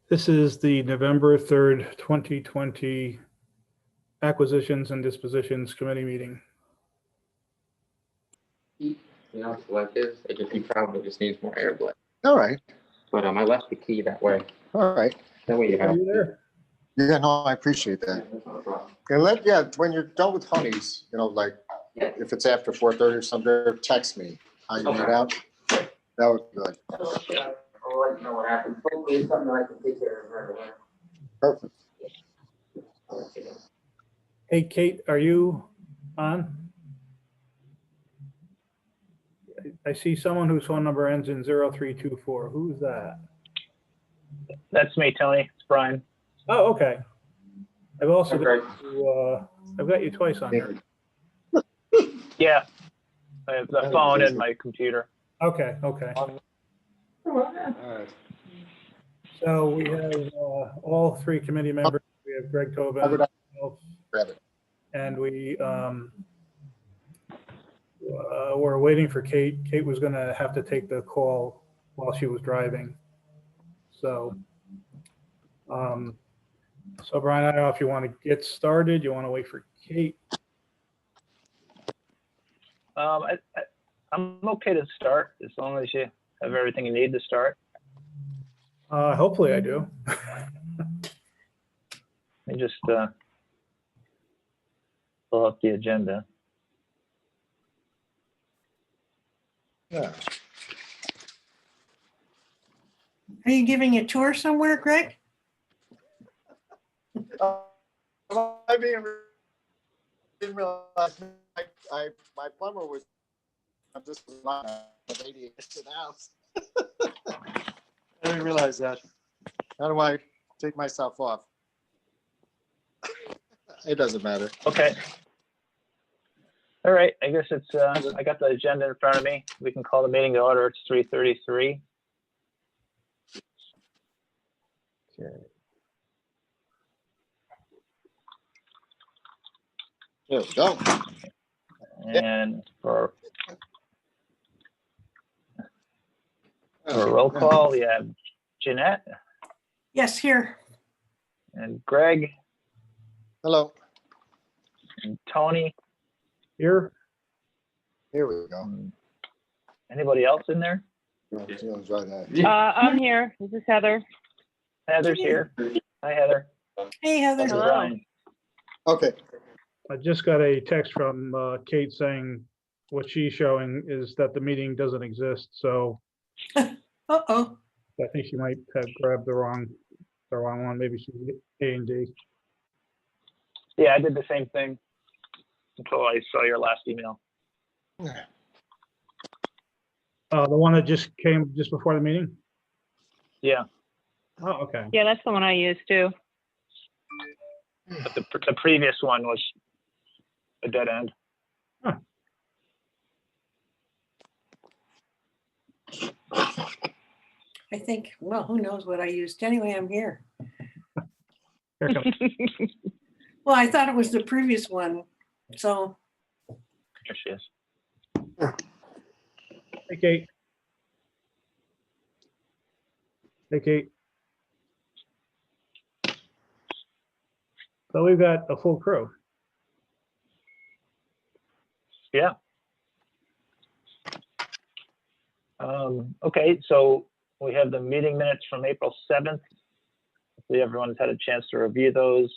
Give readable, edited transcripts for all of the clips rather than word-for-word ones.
This is the November 3rd, 2020 Acquisitions and Dispositions Committee meeting. You know, it's like this. He probably just needs more air blood. All right. But I left the key that way. All right. That way you Are have. you there? Yeah, no, I appreciate that. And when you're done with honeys, like if it's after 4:30 or something, text me how you made out. That would be good. I'll let you know what happens. Hopefully it's something I can take care of right away. Perfect. Hey, Kate, are you on? I see someone whose phone number ends in 0324. Who's that? That's me, Tony. It's Brian. Oh, okay. I've also Okay. got you, I've got you twice on here. Yeah. I have the phone and my computer. Okay. All right. So we have all three committee members. We have Greg Tobin, myself, Grab it. and we're waiting for Kate. Kate was going to have to take the call while she was driving. So Brian, I don't know if you want to get started. You want to wait for Kate? I'm okay to start as long as you have everything you need to start. Hopefully I do. Let me just pull up the agenda. Yeah. Are you giving a tour somewhere, Greg? I didn't realize my plumber was just not 88 to the house. I didn't realize that. How do I take myself off? It doesn't matter. Okay. All right. I guess it's, I got the agenda in front of me. We can call the meeting to order. It's 3:33. Okay. There we go. And for roll call, we have Jeanette Yes, here. and Greg Hello. and Tony. Here? Here we go. Anybody else in there? Enjoy that. I'm here. This is Heather. Heather's here. Hi, Heather. Hey, Heather. This is Hello. Brian. Okay. I just got a text from Kate saying what she's showing is that the meeting doesn't exist. So Uh-oh. I think she might have grabbed the wrong one. Maybe she's A and D. Yeah, I did the same thing until I saw your last email. The one that just came just before the meeting? Yeah, Oh, okay. Yeah, that's the one I use too. but the previous one was a dead end. I think, well, who knows what I used. Anyway, I'm here. Here comes. Well, I thought it was the previous one. So, Here she is. Hey, Kate. Hey, Kate. So we've got a full crew. Yeah. Okay, so we have the meeting minutes from April 7th. Hopefully everyone's had a chance to review those.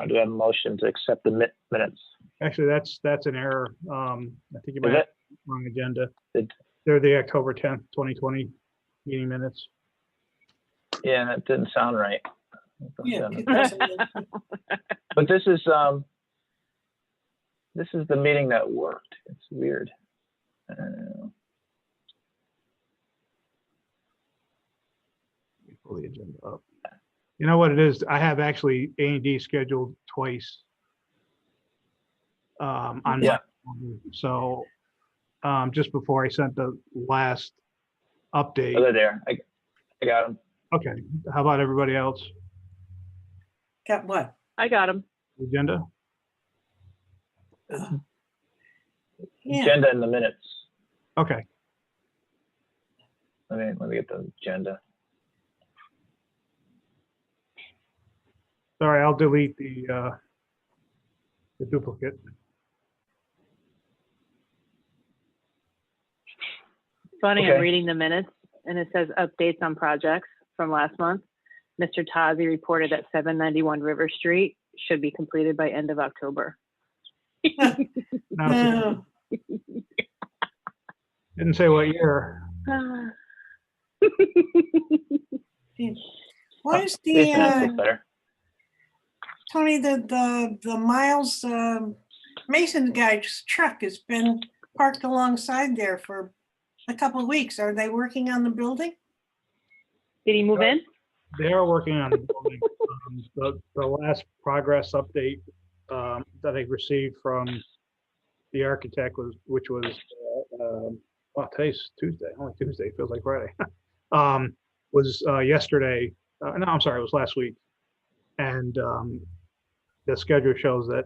Do we have a motion to accept the minutes? Actually, that's an error. I think you might Is have it? the wrong agenda. Did- They're the October 10th, 2020 meeting minutes. Yeah, that didn't sound right. yeah. it doesn't- But this is the meeting that worked. It's weird. I don't know. Let me pull the agenda up. You know what it is? I have actually A and D scheduled twice. On Yeah. so just before I sent the last update. Oh, they're there. I got them. Okay, how about everybody else? Got what? I got them. The agenda? Yeah. Agenda in the minutes. Okay, Let me get the agenda. Sorry, I'll delete the duplicate. Funny, Okay. I'm reading the minutes and it says updates on projects from last month. Mr. Tazi reported that 791 River Street should be completed by end of October. No, Oh, didn't say what year. what is These the, minutes look better. Tony, the Miles Mason guy's truck has been parked alongside there for a couple of weeks. Are they working on the building? Did he move in? They are working on the building. The last progress update that I received from the architect which was, well, today's Tuesday, only Tuesday, feels like Friday. Was yesterday, no, I'm sorry, it was last week. And the schedule shows that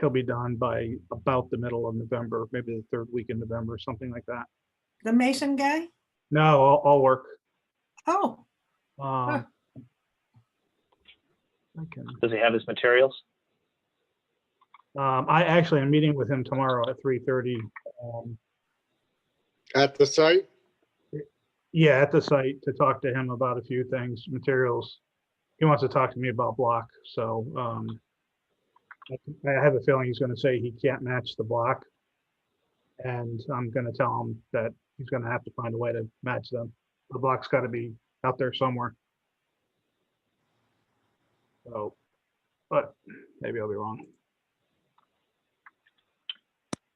he'll be done by about the middle of November, maybe the third week in November, something like that. The Mason guy? No, all work. Oh, I can. Does he have his materials? I actually am meeting with him tomorrow at 3:30. At the site? Yeah, at the site to talk to him about a few things, materials. He wants to talk to me about block, so I have a feeling he's going to say he can't match the block, and I'm going to tell him that he's going to have to find a way to match them. The block's got to be out there somewhere. So, but maybe I'll be wrong.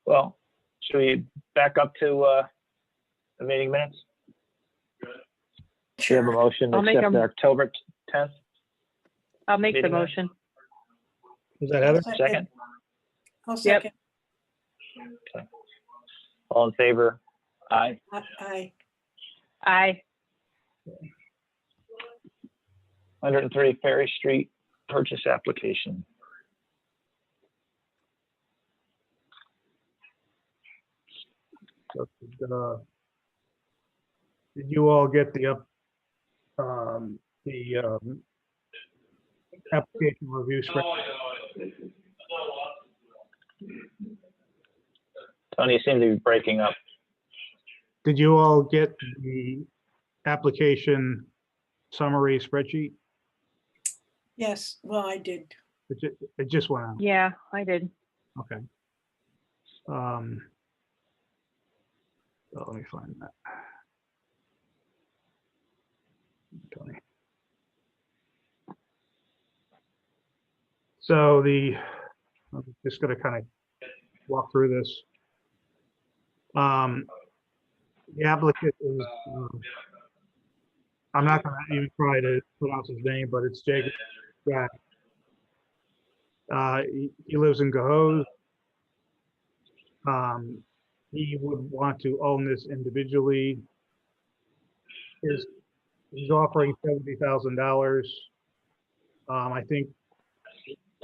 Well, should we back up to the meeting minutes? Do you have a motion to I'll make accept the October 10th? I'll make the Meeting minutes. motion. Is that Heather? Second? I'll second. All in favor? Aye. Aye. Aye. 103 Ferry Street purchase application. So, did you all get the application review spread? Tony, you seem to be breaking up. Did you all get the application summary spreadsheet? Yes, well, I did. It just went out. Yeah, I did. Okay. So let me find that. Tony. So I'm just going to kind of walk through this. The applicant is, I'm not going to even try to pronounce his name, but it's Jacob. He lives in Gahoes. He would want to own this individually. He's offering $70,000. I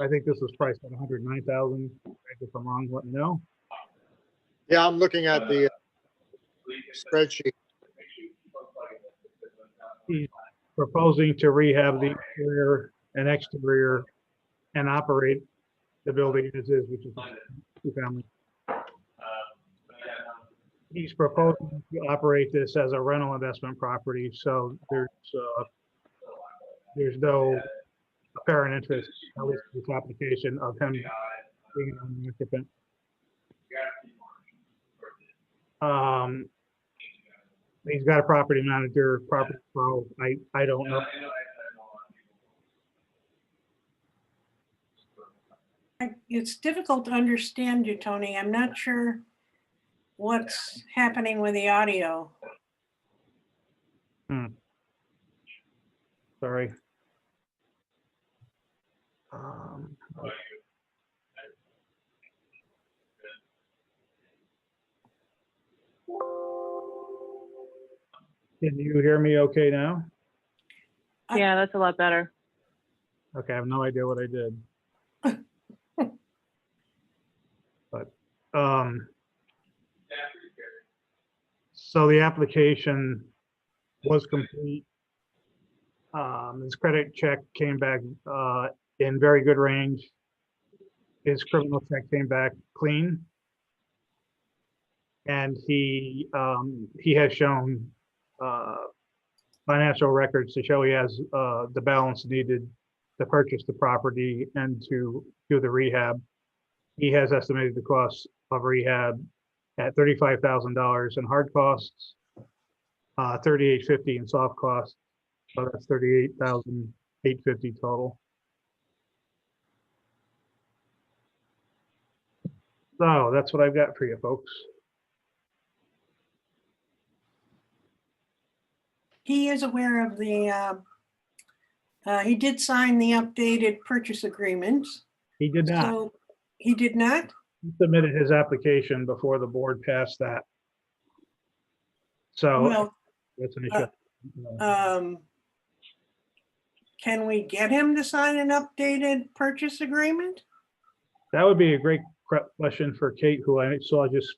think this was priced at $109,000. If I'm wrong, let me know. Yeah, I'm looking at the spreadsheet. He's proposing to rehab the interior and exterior and operate the building as is, which is two-family. He's proposing to operate this as a rental investment property, so there's no apparent interest, at least in this application, of him being an occupant. He's got a property manager, property pro. I don't know. It's difficult to understand you, Tony. I'm not sure what's happening with the audio. Sorry. Can you hear me okay now? Yeah, that's a lot better. Okay, I have no idea what I did. But, so the application was complete. His credit check came back in very good range. His criminal check came back clean. And he has shown financial records to show he has the balance needed to purchase the property and to do the rehab. He has estimated the cost of rehab at $35,000 in hard costs, $38,50 in soft costs. So that's $38,850 total. So that's what I've got for you folks. He is aware of the, he did sign the updated purchase agreements. He did not. So he did not? He submitted his application before the board passed that. So Well, that's an issue. can we get him to sign an updated purchase agreement? That would be a great question for Kate, who I saw just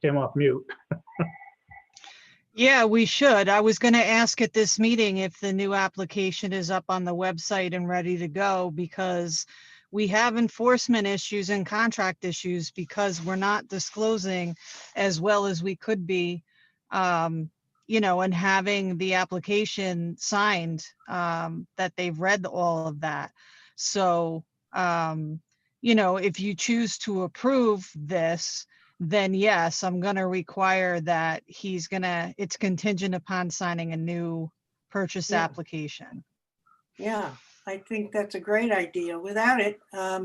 came off mute. Yeah, we should. I was going to ask at this meeting if the new application is up on the website and ready to go, because we have enforcement issues and contract issues because we're not disclosing as well as we could be, you know, and having the application signed, that they've read all of that. So, you know, if you choose to approve this, then yes, I'm going to require that it's contingent upon signing a new purchase Yeah. application. Yeah, I think that's a great idea. Without it, I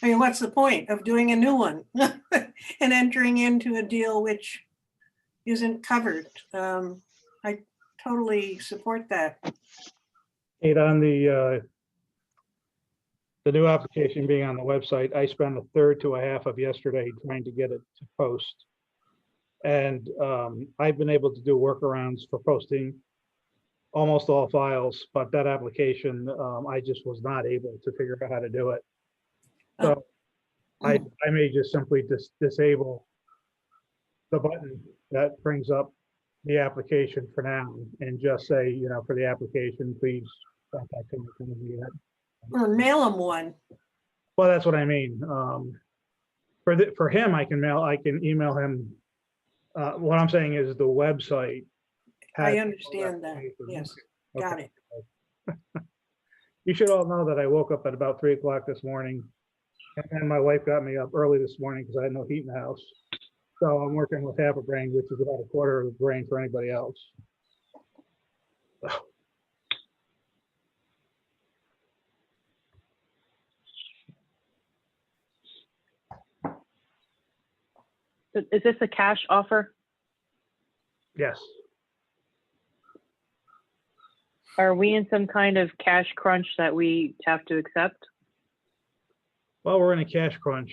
mean, what's the point of doing a new one and entering into a deal which isn't covered? I totally support that. Kate, on the new application being on the website, I spent a third to a half of yesterday trying to get it to post. And I've been able to do workarounds for posting almost all files, but that application, I just was not able to figure out how to do it. So I may just simply disable the button that brings up the application for now and just say, you know, for the application, please contact me. Or mail him one. Well, that's what I mean. For him, I can email him. What I'm saying is the website. I has understand that. Yes, got it. You should all know that I woke up at about 3 o'clock this morning, and then my wife got me up early this morning because I had no heat in the house. So I'm working with half a brain, which is about a quarter of a brain for anybody else. Is this a cash offer? Yes. Are we in some kind of cash crunch that we have to accept? Well, we're in a cash crunch.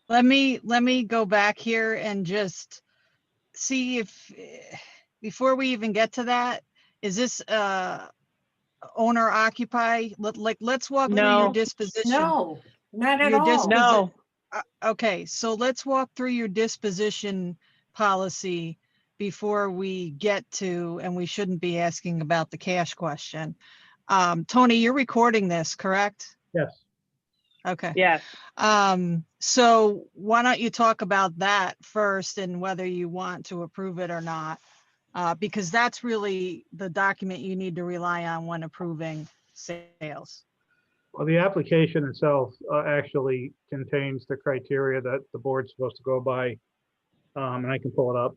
Let me go back here and just see if, before we even get to that, is this owner occupy? Let's walk through your No. disposition. No, not at Your all. No. Okay, so let's walk through your disposition policy before we get to, and we shouldn't be asking about the cash question. Tony, you're recording this, correct? Yes. Okay. Yes. So why don't you talk about that first and whether you want to approve it or not? Because that's really the document you need to rely on when approving sales. Well, the application itself actually contains the criteria that the board's supposed to go by, and I can pull it up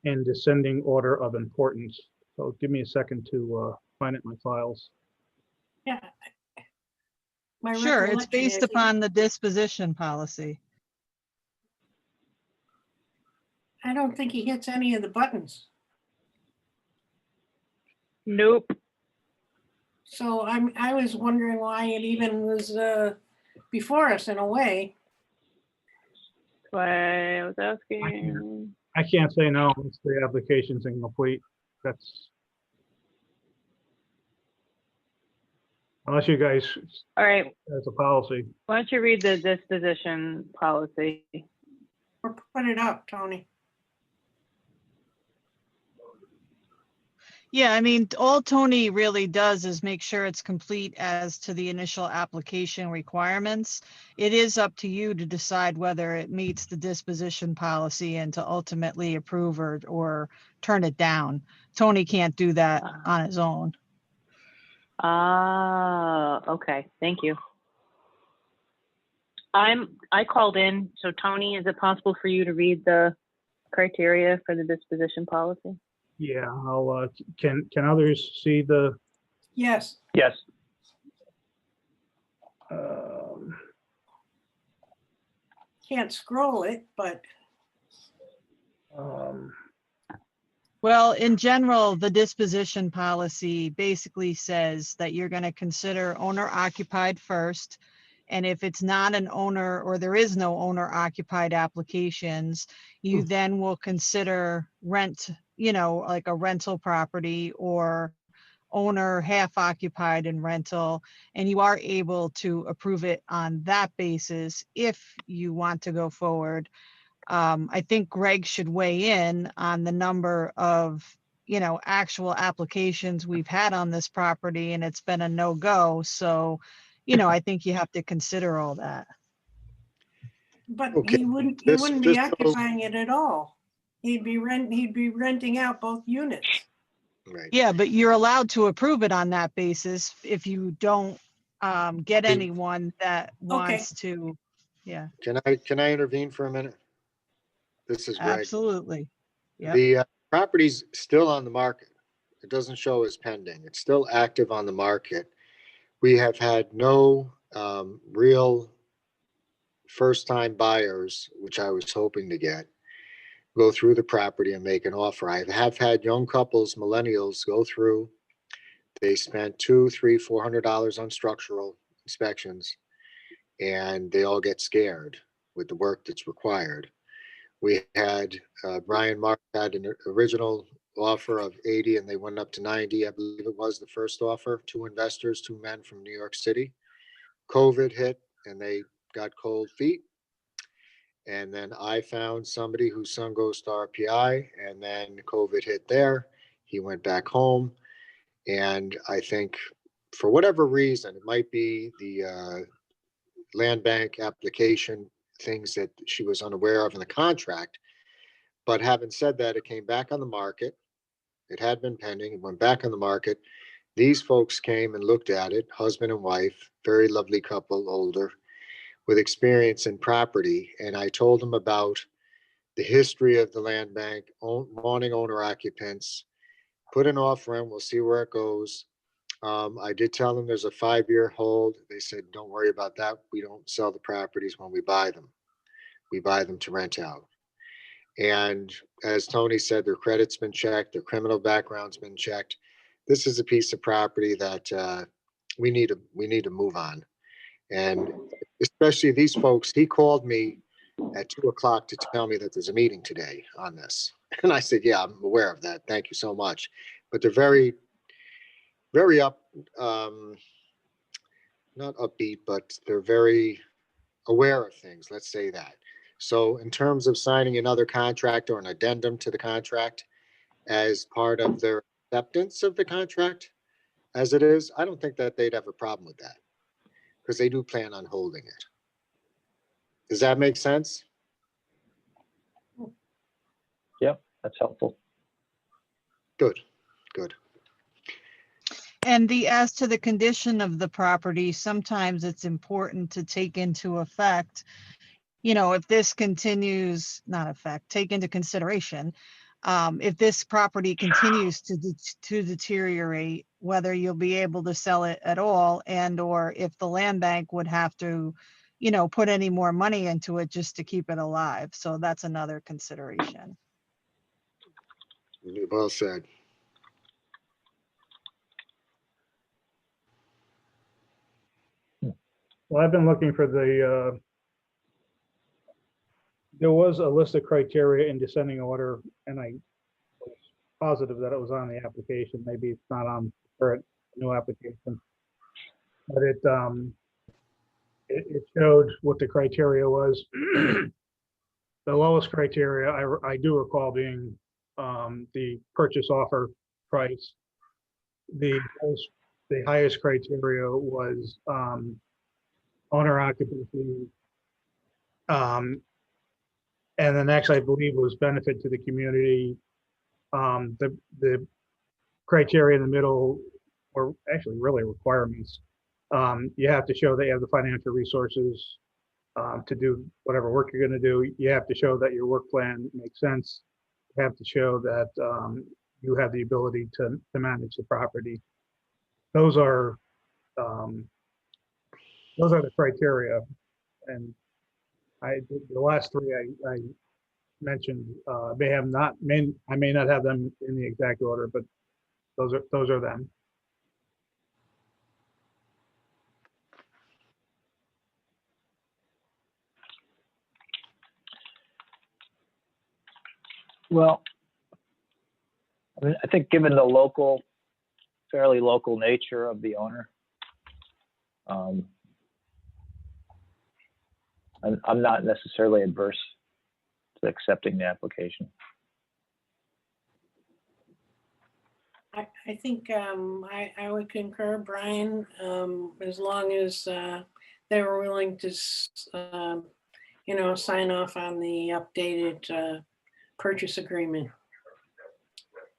in descending order of importance. So give me a second to find it in my files. Yeah. My Sure, it's recollection based is upon the disposition policy. I don't think he hits any of the buttons. Nope. So I was wondering why it even was before us in a way. That's why I was asking. I can't say no, it's the application's incomplete. That's unless you guys, All right. as a policy. Why don't you read the disposition policy? Or put it up, Tony. Yeah, I mean, all Tony really does is make sure it's complete as to the initial application requirements. It is up to you to decide whether it meets the disposition policy and to ultimately approve or turn it down. Tony can't do that on his own. Okay, thank you. I called in, so Tony, is it possible for you to read the criteria for the disposition policy? Yeah, I'll, can others see the, Yes, Yes, um, can't scroll it, but um, Well, in general, the disposition policy basically says that you're going to consider owner occupied first. And if it's not an owner or there is no owner occupied applications, you then will consider rent, like a rental property or owner half occupied and rental. And you are able to approve it on that basis if you want to go forward. I think Greg should weigh in on the number of, actual applications we've had on this property and it's been a no-go. So, I think you have to consider all that. Okay, he wouldn't this- be this goes- occupying it at all. He'd be renting out both units. Right. Yeah, but you're allowed to approve it on that basis if you don't get anyone that wants to. Yeah, Can I intervene for a minute? This is Greg. absolutely. Yep. The property's still on the market. It doesn't show as pending. It's still active on the market. We have had no real first-time buyers, which I was hoping to get, go through the property and make an offer. I have had young couples, millennials, go through. They spent $200, $300, $400 on structural inspections, and they all get scared with the work that's required. We had Brian Mark had an original offer of 80 and they went up to 90. I believe it was the first offer. Two investors, two men from New York City. COVID hit and they got cold feet. And then I found somebody whose son goes to RPI, and then COVID hit there. He went back home. And I think for whatever reason, it might be the land bank application things that she was unaware of in the contract. But having said that, it came back on the market. It had been pending. It went back on the market. These folks came and looked at it, husband and wife, very lovely couple, older, with experience in property. And I told them about the history of the land bank, wanting owner occupants, put an offer in, we'll see where it goes. I did tell them there's a 5-year hold. They said, don't worry about that. We don't sell the properties when we buy them. We buy them to rent out. And as Tony said, their credit's been checked, their criminal background's been checked. This is a piece of property that we need to move on. And especially these folks, he called me at 2:00 to tell me that there's a meeting today on this. And I said, yeah, I'm aware of that. Thank you so much. But they're very, very not upbeat, but they're very aware of things. Let's say that. So in terms of signing another contract or an addendum to the contract as part of their acceptance of the contract as it is, I don't think that they'd have a problem with that because they do plan on holding it. Does that make sense? yep, that's helpful. Good, good. And as to the condition of the property, sometimes it's important to take into effect, if this continues, take into consideration, if this property continues to deteriorate, whether you'll be able to sell it at all, and or if the land bank would have to, put any more money into it just to keep it alive. So that's another consideration. Well said. well, I've been looking for there was a list of criteria in descending order, and I was positive that it was on the application. Maybe it's not on the current new application. But it showed what the criteria was. The lowest criteria I do recall being the purchase offer price. the highest criteria was owner occupancy. And the next, I believe, was benefit to the community. The criteria in the middle, or actually really requirements, you have to show that you have the financial resources to do whatever work you're going to do. You have to show that your work plan makes sense. You have to show that you have the ability to manage the property. Those are the criteria. And the last three I mentioned I may not have them in the exact order, but those are them. Well, I mean, I think given the fairly local nature of the owner, I'm not necessarily adverse to accepting the application. I think I would concur, Brian, as long as they were willing to, sign off on the updated purchase agreement.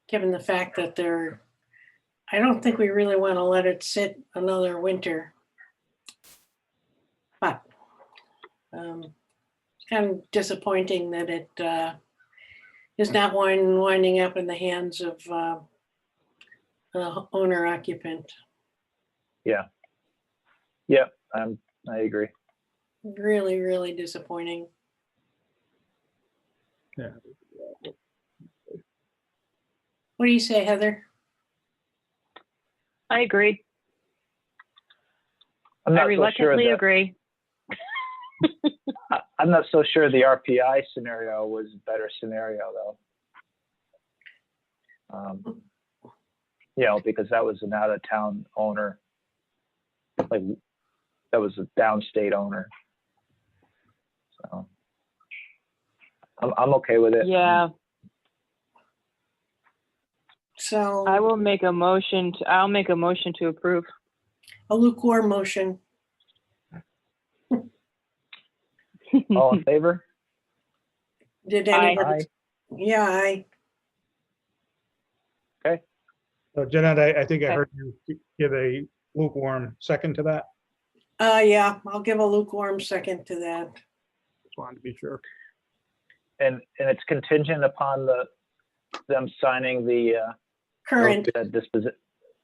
Given the fact that I don't think we really want to let it sit another winter. But it's kind of disappointing that it is not winding up in the hands of the owner occupant. Yeah, I agree. Really, really disappointing. Yeah. What do you say, Heather? I agree. I'm I not so sure reluctantly agree. I'm not so sure the RPI scenario was a better scenario though. Because that was an out-of-town owner, like that was a downstate owner. So I'm okay with it. Yeah. So I'll make a motion to approve. a lukewarm motion. All in favor? Did Aye. anybody? Yeah, Okay. So Jeanette, I think I Okay. heard you give a lukewarm second to that. yeah, I'll give a lukewarm second to that. Just wanted to be sure. And it's contingent upon them signing the Current,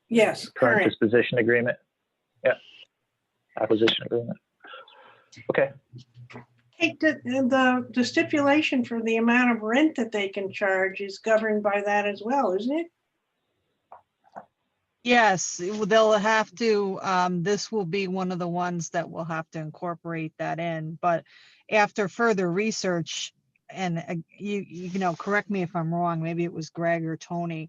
yes, current current. disposition agreement. Yeah. Acquisition agreement. Okay. Hey, the stipulation for the amount of rent that they can charge is governed by that as well, isn't it? Yes, they'll have to, this will be one of the ones that will have to incorporate that in, but after further research, and you know, correct me if I'm wrong, maybe it was Greg or Tony,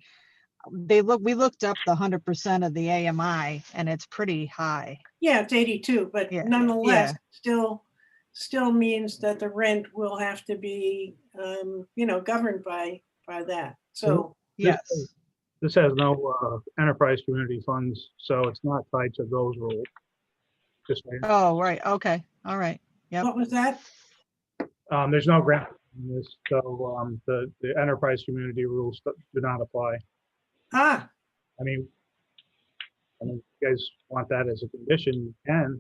we looked up the 100% of the AMI and it's pretty high. Yeah, it's 82, but Yeah, nonetheless, still means that the rent will have to be, governed by that. So, Yes. This has no enterprise community funds, so it's not tied to those rules. Just saying. Oh, right. Okay. All right. Yep. what was that? There's no grant in this, so the enterprise community rules do not apply. Ah, I mean, if you guys want that as a condition, you can,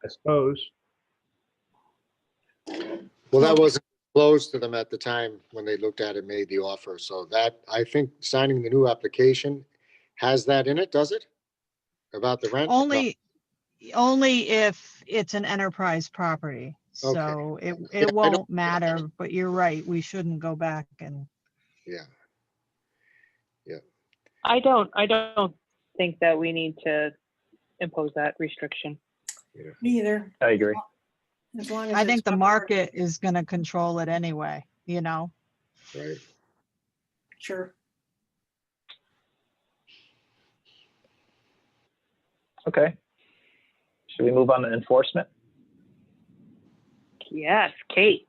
I suppose. Well, that wasn't closed to them at the time when they looked at it, made the offer. So that, I think signing the new application has that in it, does it? About the rent? No. Only if it's an enterprise property. Okay. So Yeah, it I won't matter, but you're right. We shouldn't go back and, Yeah. I don't think that we need to impose that restriction. me either. I agree. As long as I it's think the covered. market is going to control it anyway, you know? Right. Sure. Okay. Should we move on to enforcement? Yes, Kate.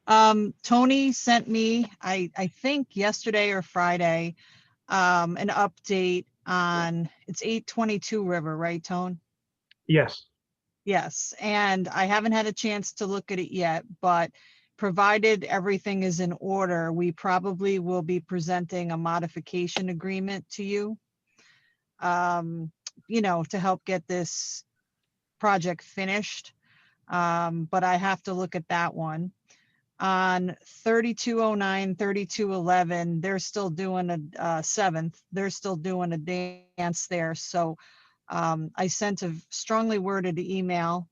Tony sent me, I think yesterday or Friday, an update on, it's 822 River, right, Tone? Yes, Yes, and I haven't had a chance to look at it yet, but provided everything is in order, we probably will be presenting a modification agreement to you. To help get this project finished. But I have to look at that one. On 3209, 3211, they're still doing a 7th. They're still doing a dance there. So I sent a strongly worded email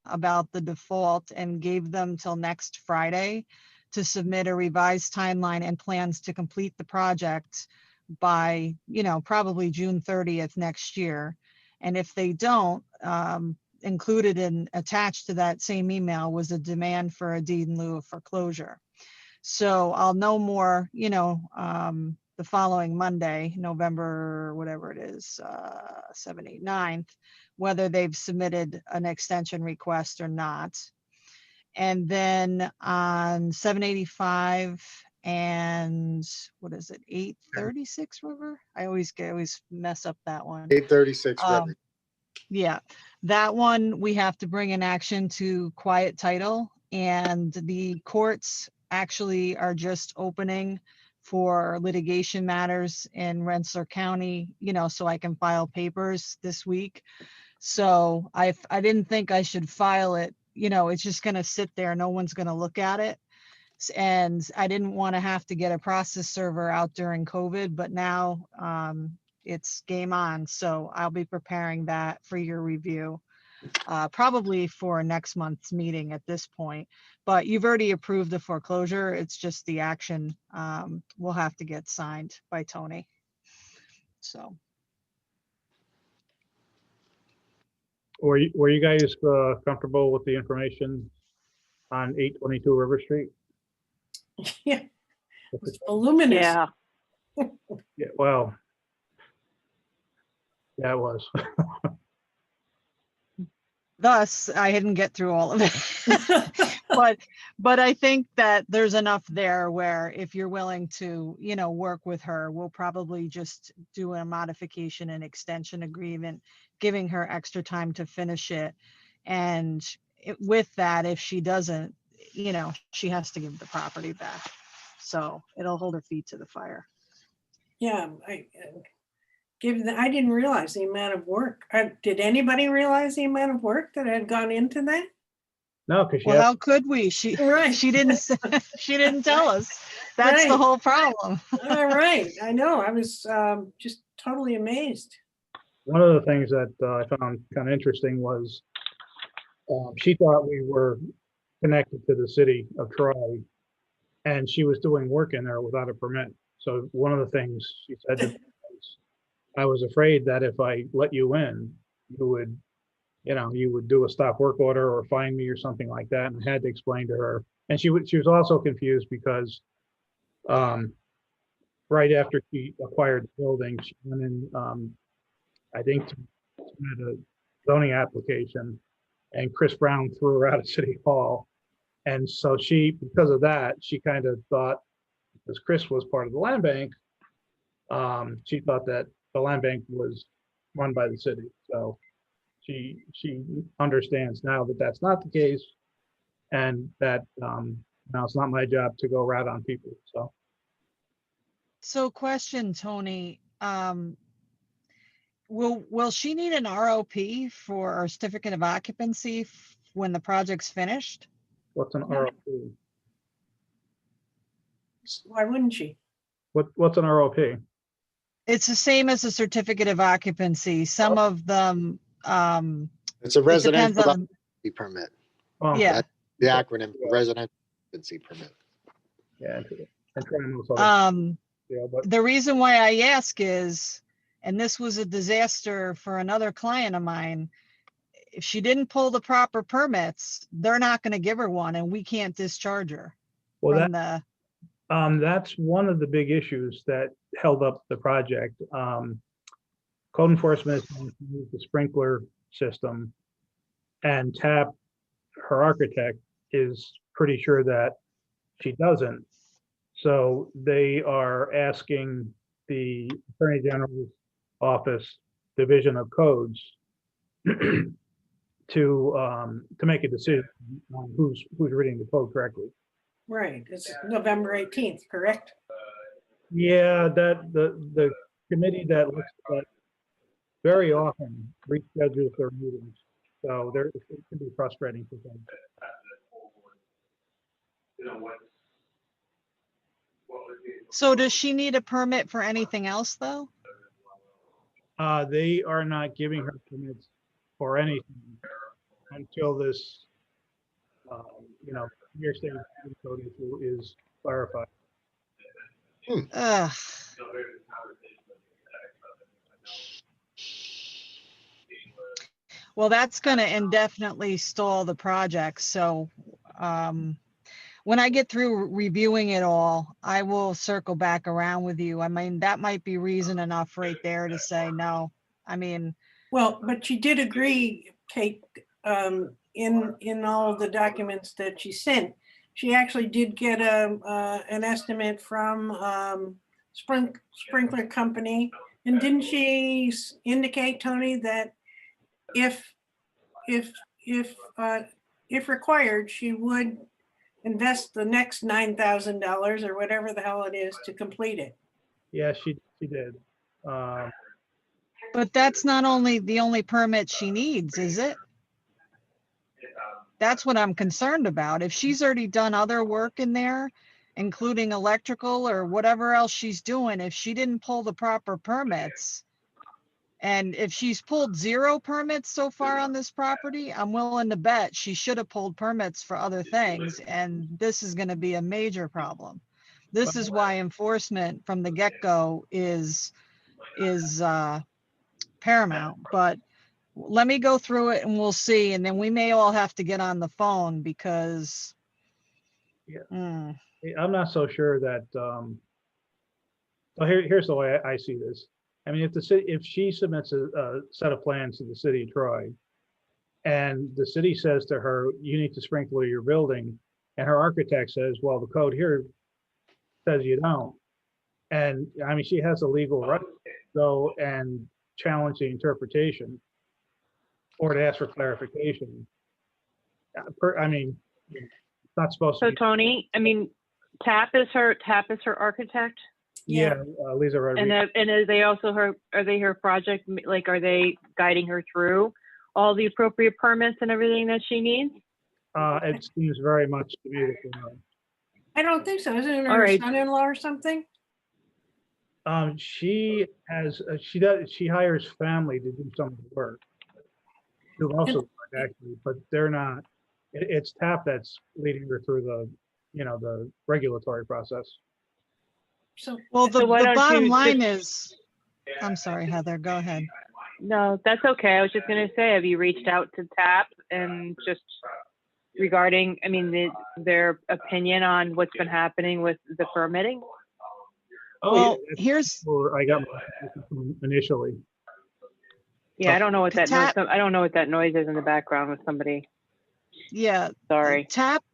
about the default and gave them till next Friday to submit a revised timeline and plans to complete the project by, probably June 30th next year. And if they don't, included and attached to that same email was a demand for a deed in lieu of foreclosure. So I'll know more, the following Monday, November, whatever it is, 7, 8, 9th, whether they've submitted an extension request or not. And then on 785 and what is it, 836 River? I always mess up that one. 836 River. Yeah, that one we have to bring an action to quiet title, and the courts actually are just opening for litigation matters in Rensselaer County, so I can file papers this week. So I didn't think I should file it. It's just going to sit there. No one's going to look at it. And I didn't want to have to get a process server out during COVID, but now it's game on. So I'll be preparing that for your review, probably for next month's meeting at this point. But you've already approved the foreclosure. It's just the action will have to get signed by Tony. So. were you guys comfortable with the information on 822 River Street? Yeah, it was voluminous. Yeah. Yeah, well, yeah, it was. Thus, I didn't get through all of it. but I think that there's enough there where if you're willing to, work with her, we'll probably just do a modification and extension agreement, giving her extra time to finish it. And with that, if she doesn't, she has to give the property back. So it'll hold her feet to the fire. Yeah, I didn't realize the amount of work. Did anybody realize the amount of work that had gone into that? No, because Well, how could we? Right. She didn't she didn't tell us. That's the Right. whole problem. All right, I know. I was just totally amazed. one of the things that I found kind of interesting was she thought we were connected to the city of Troy, and she was doing work in there without a permit. So one of the things she said to me was, I was afraid that if I let you in, you would do a stop work order or fine me or something like that. And I had to explain to her. And she was also confused because right after she acquired the building, she went in, I think, to submit a zoning application, and Chris Brown threw her out of City Hall. And so because of that, she kind of thought, because Chris was part of the land bank, she thought that the land bank was run by the city. So she understands now that that's not the case, and that now it's not my job to go rat on people. So question, Tony, will she need an ROP for a certificate of occupancy when the project's finished? What's an ROP? Why wouldn't she? What's an ROP? It's the same as a certificate of occupancy. Some of them, It's a it depends residential on, occupancy permit. Oh, yeah. The acronym for residential occupancy permit. Yeah. I'm trying to know something. Yeah, but The reason why I ask is, and this was a disaster for another client of mine, if she didn't pull the proper permits, they're not going to give her one, and we can't discharge her well, from that the. that's one of the big issues that held up the project. Code enforcement is going to use the sprinkler system, and TAP, her architect, is pretty sure that she doesn't. So they are asking the Attorney General's Office Division of Codes to make a decision on who's reading the code correctly. Right, it's November 18th, correct? Yeah, that the committee that looks at that very often reschedules their meetings. So there, it can be frustrating for them. So does she need a permit for anything else, though? They are not giving her permits for anything until this, New York State code issue is clarified. Ugh. Well, that's gonna indefinitely stall the project, so, when I get through reviewing it all, I will circle back around with you. I mean, that might be reason enough right there to say no. I mean, Well, but she did agree, Kate, in all of the documents that she sent. She actually did get an estimate from Sprinkler Company. And didn't she indicate, Tony, that if required, she would invest the next $9,000 or whatever the hell it is to complete it? Yeah, she did. but that's not only the only permit she needs, is it? That's what I'm concerned about. If she's already done other work in there, including electrical or whatever else she's doing, if she didn't pull the proper permits, and if she's pulled 0 permits so far on this property, I'm willing to bet she should have pulled permits for other things, and this is going to be a major problem. This is why enforcement from the get-go is paramount. But let me go through it and we'll see, and then we may all have to get on the phone because I'm not so sure that, so here's the way I see this. I mean, if she submits a set of plans to the city of Troy, and the city says to her, you need to sprinkler your building, and her architect says, well, the code here says you don't. And I mean, she has a legal right to go and challenge the interpretation or to ask for clarification. I mean, it's not supposed to So be. Tony, I mean, TAP is her architect? Yeah, Lisa And Rodriguez. and are they also are they her project, like, are they guiding her through all the appropriate permits and everything that she needs? It seems very much to me that they are. I don't think so. Isn't it All her right. son-in-law or something? She hires family to do some of the work. Do most of the work actually, but they're not, it's TAP that's leading her through the regulatory process. So, well, the why don't bottom you line just- is, I'm sorry, Heather, go ahead. No, that's okay. I was just gonna say, have you reached out to TAP and just regarding, I mean, their opinion on what's been happening with the permitting? Well, that's here's, where I got my initially. Yeah, I don't know what that noise, TAP I don't know what that noise is in the background with somebody. yeah, Sorry. TAP,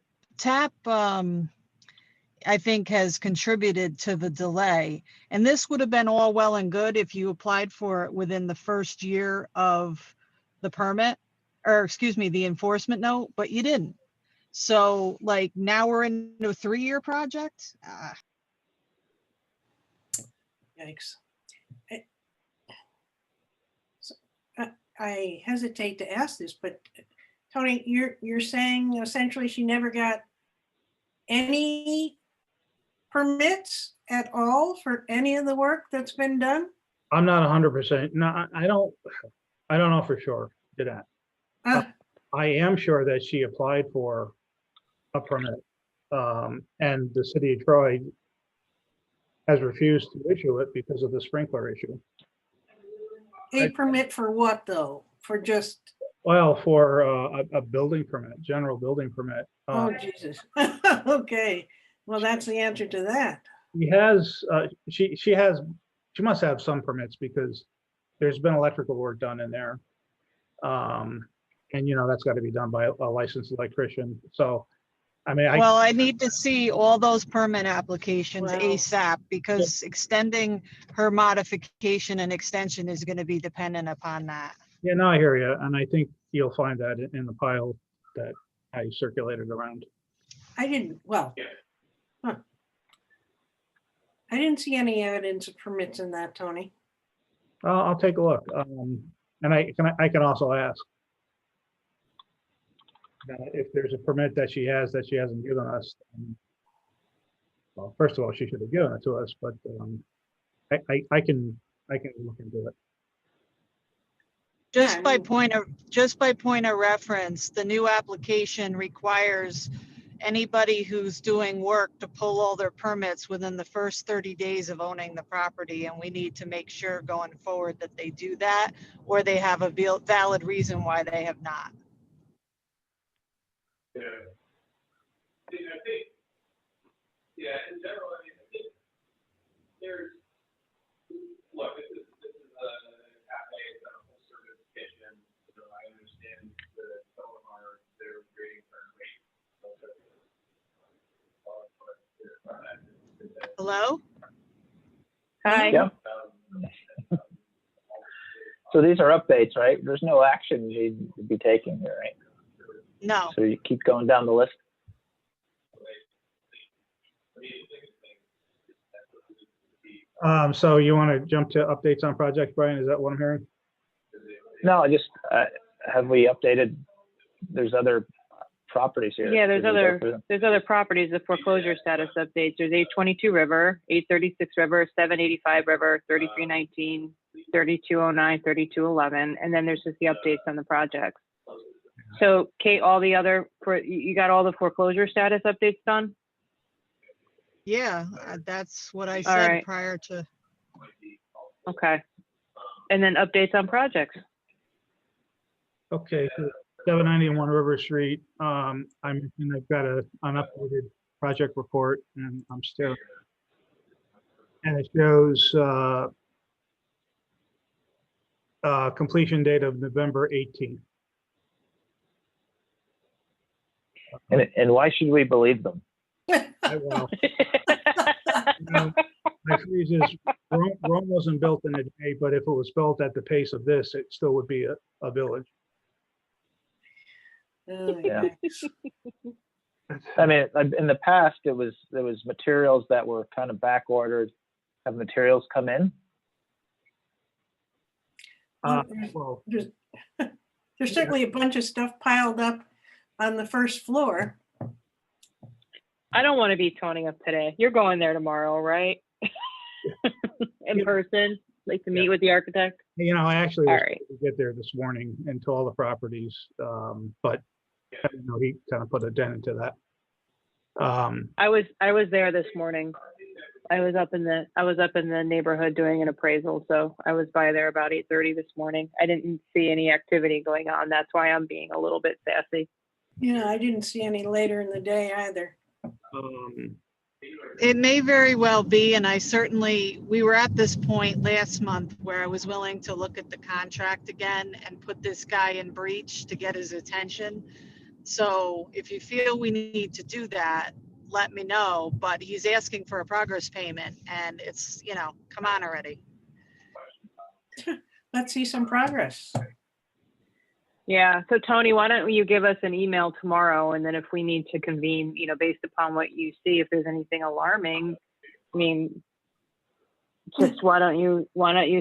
I think has contributed to the delay. And this would have been all well and good if you applied for it within the first year of the permit, or excuse me, the enforcement note, but you didn't. So like now we're in a 3-year project. yikes. I hesitate to ask this, but Tony, you're saying essentially she never got any permits at all for any of the work that's been done? I'm not 100%. No, I don't know for sure. Did that. I am sure that she applied for a permit. And the city of Troy has refused to issue it because of the sprinkler issue. A permit for what though? For just, Well, for a building permit, general building permit. oh Jesus. Okay, well, that's the answer to that. She must have some permits because there's been electrical work done in there. And that's got to be done by a licensed electrician. So I mean, Well, I need to see all those permit applications Wow. ASAP because extending her modification and extension is going to be dependent upon that. yeah, no, I hear you. And I think you'll find that in the pile that I circulated around. I didn't, well. Huh. I didn't see any evidence of permits in that, Tony. I'll take a look. And I can also ask. If there's a permit that she hasn't given us. Well, first of all, she should have given it to us, but I can look into it. Just I by mean- point of reference, the new application requires anybody who's doing work to pull all their permits within the first 30 days of owning the property. And we need to make sure going forward that they do that, or they have a valid reason why they have not. Yeah, in general, I mean, I think there's, look, this is a cafe, it's not a full service kitchen, so I understand that some of their ratings are great. Hello? Hi. Yeah. So these are updates, right? There's no action you need to be taking here, right? No. So you keep going down the list. So you want to jump to updates on project, Brian? Is that what I'm hearing? No, I just, have we updated? There's other properties here. Yeah, there's Did we go through them? there's other properties, the foreclosure status updates. There's 822 River, 836 River, 785 River, 3319, 3209, 3211, and then there's just the updates on the projects. So Kate, all the other, you got all the foreclosure status updates done? Yeah, that's what I All said right. prior to. Okay. And then updates on projects. Okay, so 791 River Street. I've got an updated project report, and I'm still, and it shows completion date of November 18th. And why should we believe them? Well, my freeze is Rome wasn't built in a day, but if it was built at the pace of this, it still would be a village. Oh, Yeah. yikes. I mean, in the past, there was materials that were kind of back ordered. Have materials come in? Well, There's certainly a bunch of stuff piled up on the first floor. I don't want to be toning up today. You're going there tomorrow, right? In person, like to meet with the architect? I actually All was right. able to get there this morning and to all the properties, but he kind of put a dent into that. I was there this morning. I was up in the neighborhood doing an appraisal, so I was by there about 8:30 this morning. I didn't see any activity going on. That's why I'm being a little bit sassy. Yeah, I didn't see any later in the day either. It may very well be, and we were at this point last month where I was willing to look at the contract again and put this guy in breach to get his attention. So if you feel we need to do that, let me know, but he's asking for a progress payment and it's, come on already. Let's see some progress. Yeah. So Tony, why don't you give us an email tomorrow, and then if we need to convene, based upon what you see, if there's anything alarming, I mean, just why don't you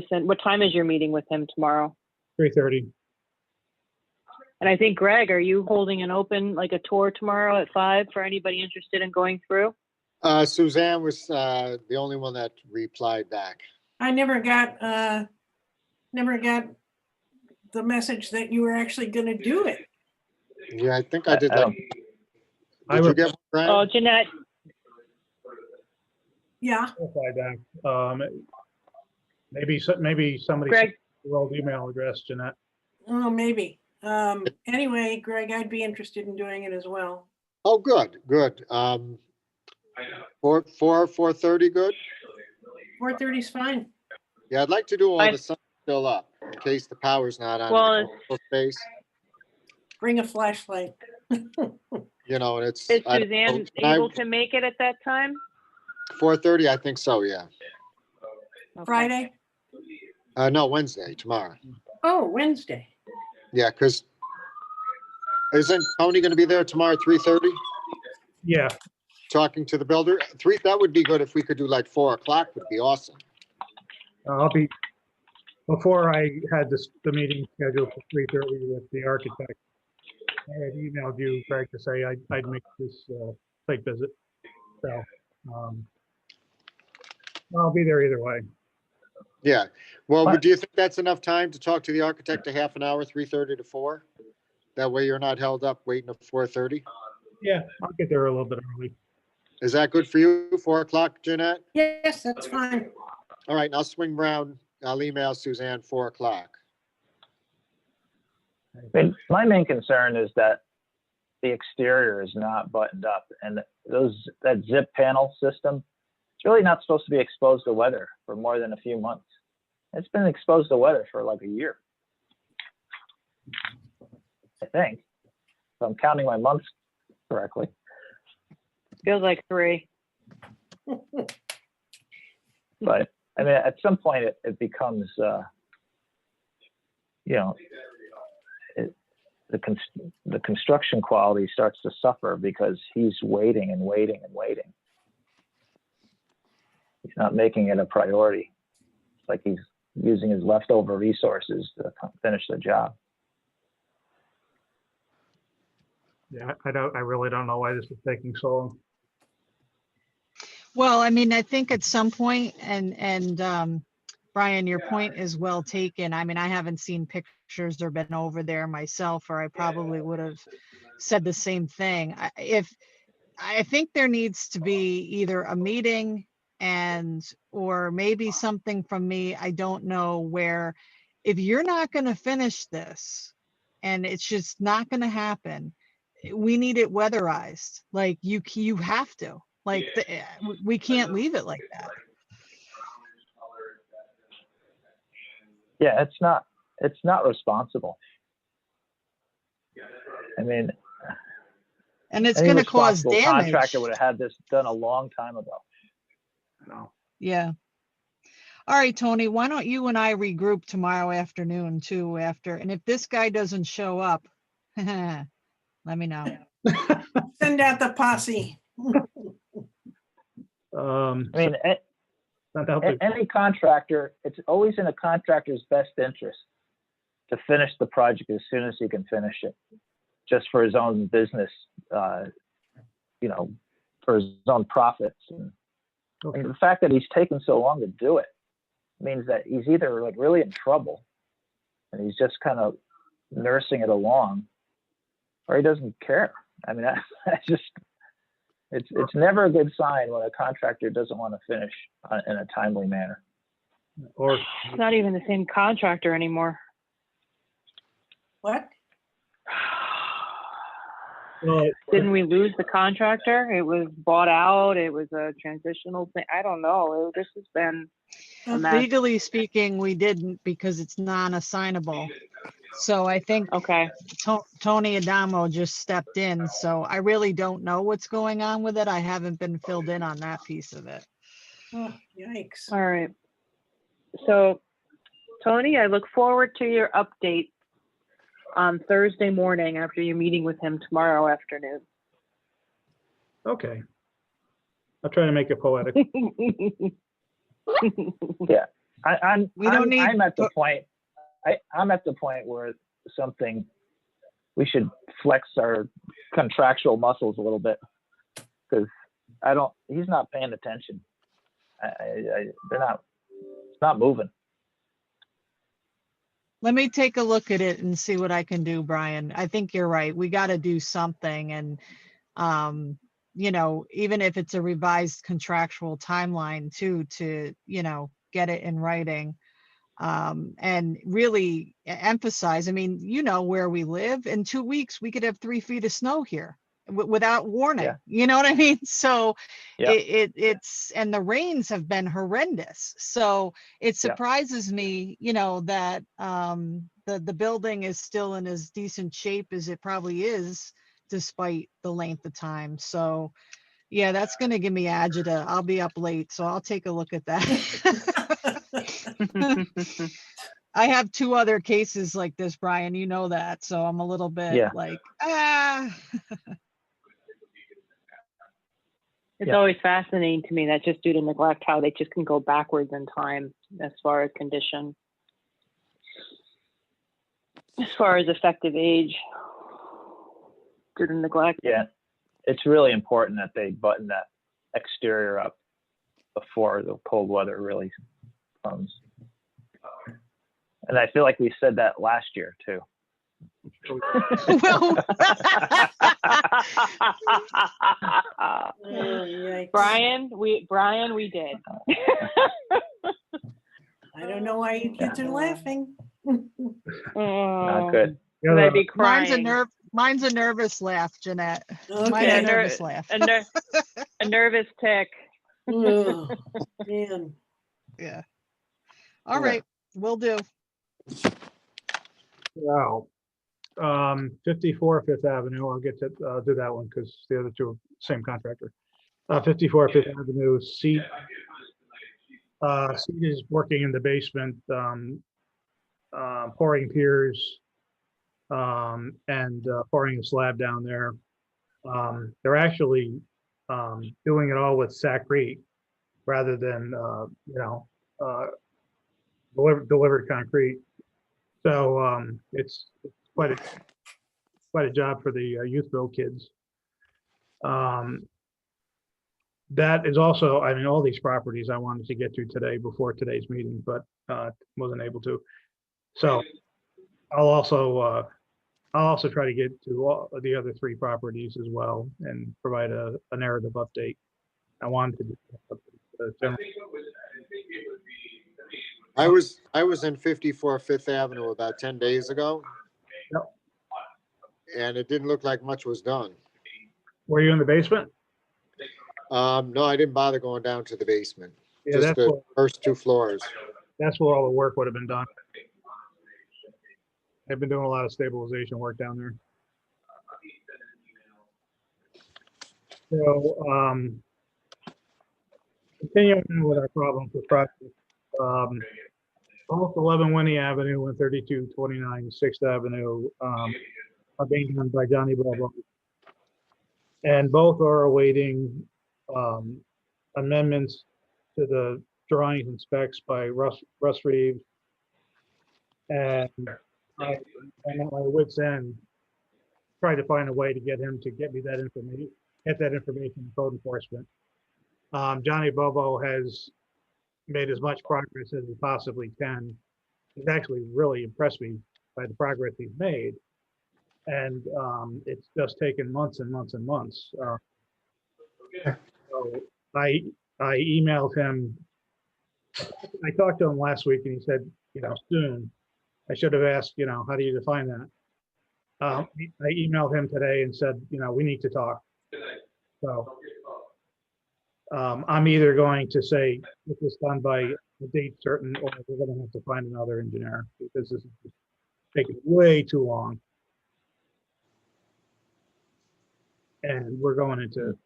send? What time is your meeting with him tomorrow? 3:30. And I think Greg, are you holding an open, like a tour tomorrow at 5 for anybody interested in going through? Suzanne was the only one that replied back. I never got the message that you were actually going to do it. Yeah, I think I did I that. don't- Did you get one, Brian? Oh, Jeanette, Yeah, Maybe somebody Greg, your old email address, Jeanette. oh, maybe. Anyway, Greg, I'd be interested in doing it as well. Oh, good. 4:30, good? 4:30 is fine. Yeah, I'd like to do all Fine. the sun still up in case the power's not on. Well, in the commercial space. Bring a flashlight. You know, and it's. Is Suzanne able to make it at that time? 4:30, I think so, yeah. Okay. Friday? No, Wednesday, tomorrow. Oh, Wednesday. Yeah, because isn't Tony going to be there tomorrow at 3:30? Yeah, Talking to the builder? That would be good if we could do like 4 o'clock would be awesome. I'll be, before I had the meeting scheduled for 3:30 with the architect, I had emailed you, Greg, to say I'd make this site visit. So I'll be there either way. Yeah. Well, What? do you think that's enough time to talk to the architect a half an hour, 3:30 to 4? That way you're not held up waiting at 4:30? Yeah, I'll get there a little bit early. Is that good for you? 4 o'clock, Jeanette? Yes, that's fine. All right, I'll swing around. I'll email Suzanne 4 o'clock. I mean, my main concern is that the exterior is not buttoned up, and that zip panel system, it's really not supposed to be exposed to weather for more than a few months. It's been exposed to weather for like a year, I think. If I'm counting my months correctly. Feels like 3. But I mean, at some point it becomes, you know, the construction quality starts to suffer because he's waiting and waiting and waiting. He's not making it a priority. It's like he's using his leftover resources to finish the job. Yeah, I really don't know why this is taking so long. Well, I mean, I think at some point, and Brian, your point is well taken. I mean, I haven't seen pictures or been over there myself, or I probably would have said the same thing. I think there needs to be either a meeting or maybe something from me, I don't know, where if you're not going to finish this and it's just not going to happen, we need it weatherized. Like you have to, like, we can't leave it like that. Yeah, it's not responsible. I mean, And it's any going to cause responsible damage. contractor would have had this done a long time ago. No. Yeah. All right, Tony, why don't you and I regroup tomorrow afternoon too and if this guy doesn't show up, let me know. Send out the posse. I mean, not helping. any contractor, it's always in a contractor's best interest to finish the project as soon as he can finish it, just for his own business, you know, for his own profits. And the fact that he's taken so long to do it means that he's either like really in trouble and he's just kind of nursing it along, or he doesn't care. I mean, it's never a good sign when a contractor doesn't want to finish in a timely manner. Or It's not even the same contractor anymore. What? well, Didn't we lose the contractor? It was bought out. It was a transitional thing. I don't know. This has been a mess. Legally speaking, we didn't, because it's non-assignable. So I think Okay. Tony Adamo just stepped in. So I really don't know what's going on with it. I haven't been filled in on that piece of it. Oh, yikes. All right. So, Tony, I look forward to your update on Thursday morning after your meeting with him tomorrow afternoon. okay. I'll try to make it poetic. Yeah, I'm We don't need- I'm at the point. I'm at the point where we should flex our contractual muscles a little bit, because he's not paying attention. It's not moving. Let me take a look at it and see what I can do, Brian. I think you're right. We got to do something. And, you know, even if it's a revised contractual timeline too, to, you know, get it in writing. And really emphasize, I mean, you know, where we live, in 2 weeks, we could have 3 feet of snow here without warning. Yeah. You know what I mean? So Yeah. it's, and the rains have been horrendous. So it surprises me, you know, that the building is still in as decent shape as it probably is despite the length of time. So yeah, that's going to give me agita. I'll be up late, so I'll take a look at that. I have 2 other cases like this, Brian, you know that. So I'm a little bit Yeah. like, ah. It's Yeah. always fascinating to me that just due to neglect, how they just can go backwards in time as far as condition. As far as effective age, due to neglect. Yeah, it's really important that they button that exterior up before the cold weather really comes. And I feel like we said that last year too. Well, Oh, yikes. Brian, we did. I don't know why you kids are laughing. Not good. The I'd other, be crying. mine's a nervous laugh, Jeanette. Mine's a Okay. nervous laugh. A nervous tick. Oh, man. Yeah. All right, will do. wow. 54 Fifth Avenue, I'll get to do that one because the other two are same contractor. 54 Fifth Avenue, Seat is working in the basement, pouring piers, and pouring a slab down there. They're actually doing it all with Sacrete rather than delivered concrete. So it's quite a job for the youth build kids. That is also, I mean, all these properties I wanted to get to today before today's meeting, but wasn't able to. So I'll also try to get to all the other 3 properties as well and provide a narrative update. I wanted to do the general. I was in 54 Fifth Avenue about 10 days ago. Yep. And it didn't look like much was done. Were you in the basement? No, I didn't bother going down to the basement. Yeah, Just that's the where, first 2 floors. that's where all the work would have been done. They've been doing a lot of stabilization work down there. So, continuing with our problems with projects, both 11 Winnie Avenue and 3229 6th Avenue are being done by Johnny Bobo. And both are awaiting amendments to the drawings and specs by Russ Reeves. And I'm at my wit's end, trying to find a way to get him to get me that information, from code enforcement. Johnny Bobo has made as much progress as he possibly can. He's actually really impressed me by the progress he's made. And it's just taken months and months and months. So I emailed him. I talked to him last week and he said, soon. I should have asked, how do you define that? I emailed him today and said, we need to talk. So I'm either going to say get this done by a date certain, or we're going to have to find another engineer because this is just taking way too long. And we're going into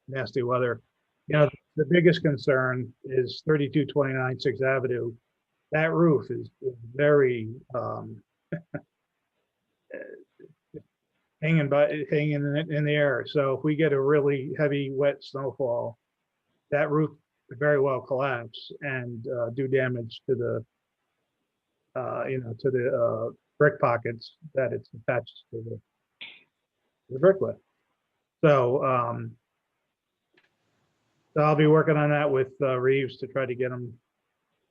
nasty weather. The biggest concern is 3229 6th Avenue. That roof is very hanging in the air. So if we get a really heavy, wet snowfall, that roof could very well collapse and do damage to the brick pockets that it's attached to the brick with. So, so I'll be working on that with Reeves to try to get him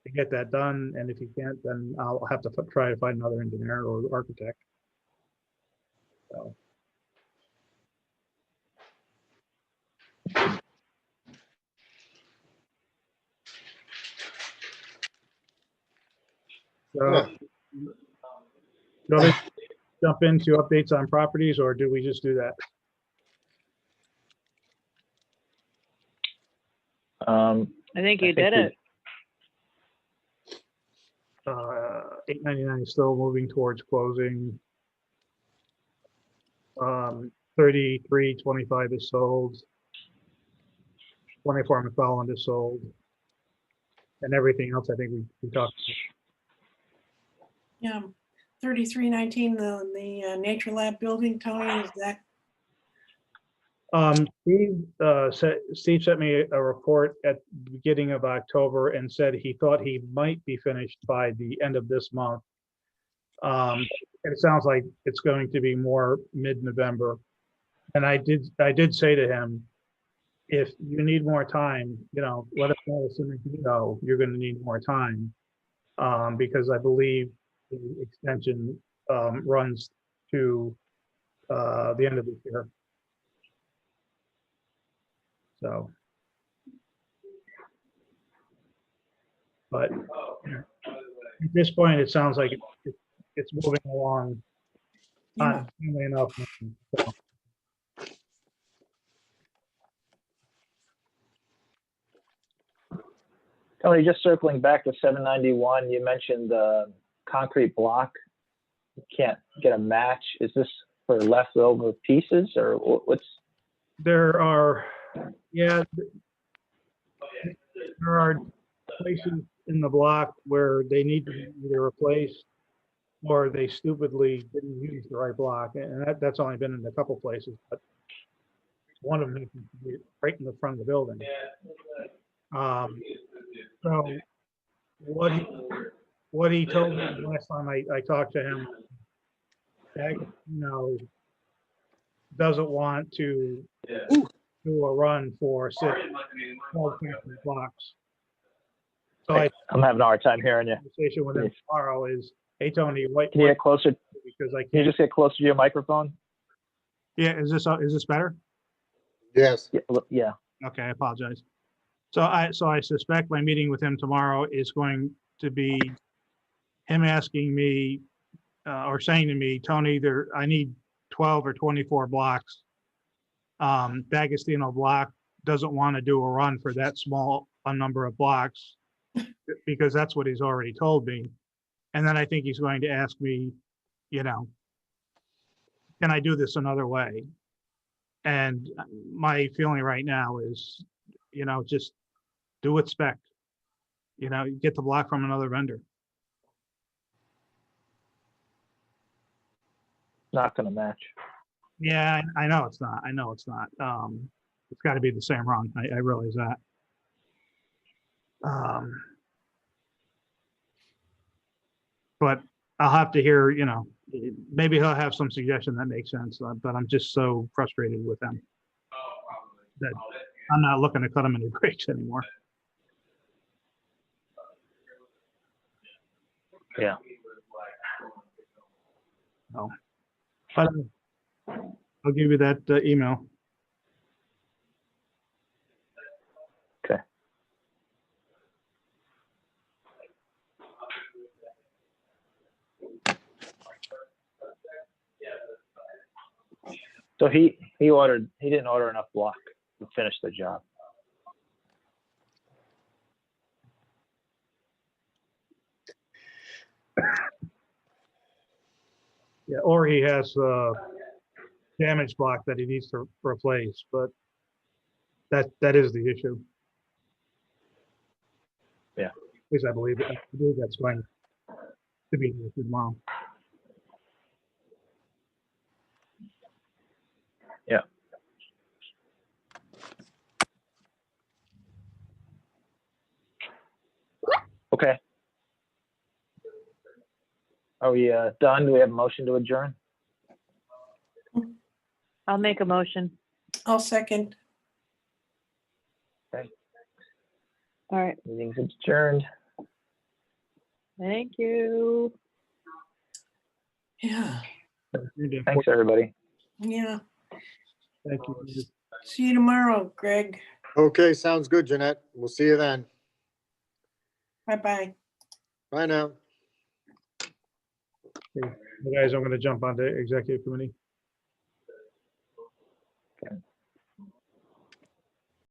to get that done. And if he can't, then I'll have to try to find another engineer or architect. So. So, do you want me to jump into updates on properties, or do we just do that? I think you did it. 899 is still moving towards closing. 3325 is sold. 24 McClelland is sold. And everything else, I think we talked. Yeah, 3319, the Nature Lab building, Tony, is that, Steve sent me a report at the beginning of October and said he thought he might be finished by the end of this month. It sounds like it's going to be more mid-November. And I did say to him, if you need more time, let us know as soon as you know you're going to need more time. Because I believe the extension runs to the end of this year. So, but at this point, it sounds like it's moving along yeah, timely enough. So, Tony, just circling back to 791, you mentioned the concrete block. You can't get a match. Is this for leftover pieces or what's? there are places in the block where they need to be either replaced or they stupidly didn't use the right block, and that's only been in a couple places, but one of them happens to be right in the front of the building. So what he told me last time I talked to him, that, doesn't want to do a run for 12 blocks. So I'm having a hard time hearing you. conversation with him tomorrow is, hey Tony, what? Can you get closer? Because I Can you can't. just get closer to your microphone? Yeah, is this better? Yes. Yeah. Okay, I apologize. So I suspect my meeting with him tomorrow is going to be him asking me or saying to me, Tony, I need 12 or 24 blocks. D'Agostino Block doesn't want to do a run for that small a number of blocks because that's what he's already told me. And then I think he's going to ask me, can I do this another way? And my feeling right now is, just do it spec. Get the block from another vendor. Not going to match. Yeah, I know it's not. It's got to be the same run. I realize that. But I'll have to hear, maybe he'll have some suggestion that makes sense, but I'm just so frustrated with him that I'm not looking to cut him any breaks anymore. Yeah. No. But I'll give you that email. Okay. So he didn't order enough block to finish the job. Yeah, or he has damaged block that he needs to replace, but that is the issue. Yeah. At least I believe that's going to be the issue tomorrow. Yeah. Okay. Are we done? Do we have a motion to adjourn? I'll make a motion. I'll second. Okay. All right. Meeting's adjourned. Thank you. Yeah, Thanks, everybody. yeah. Thank you. See you tomorrow, Greg. Okay, sounds good, Jeanette. We'll see you then. Bye-bye. Bye now. You guys, I'm going to jump onto executive committee.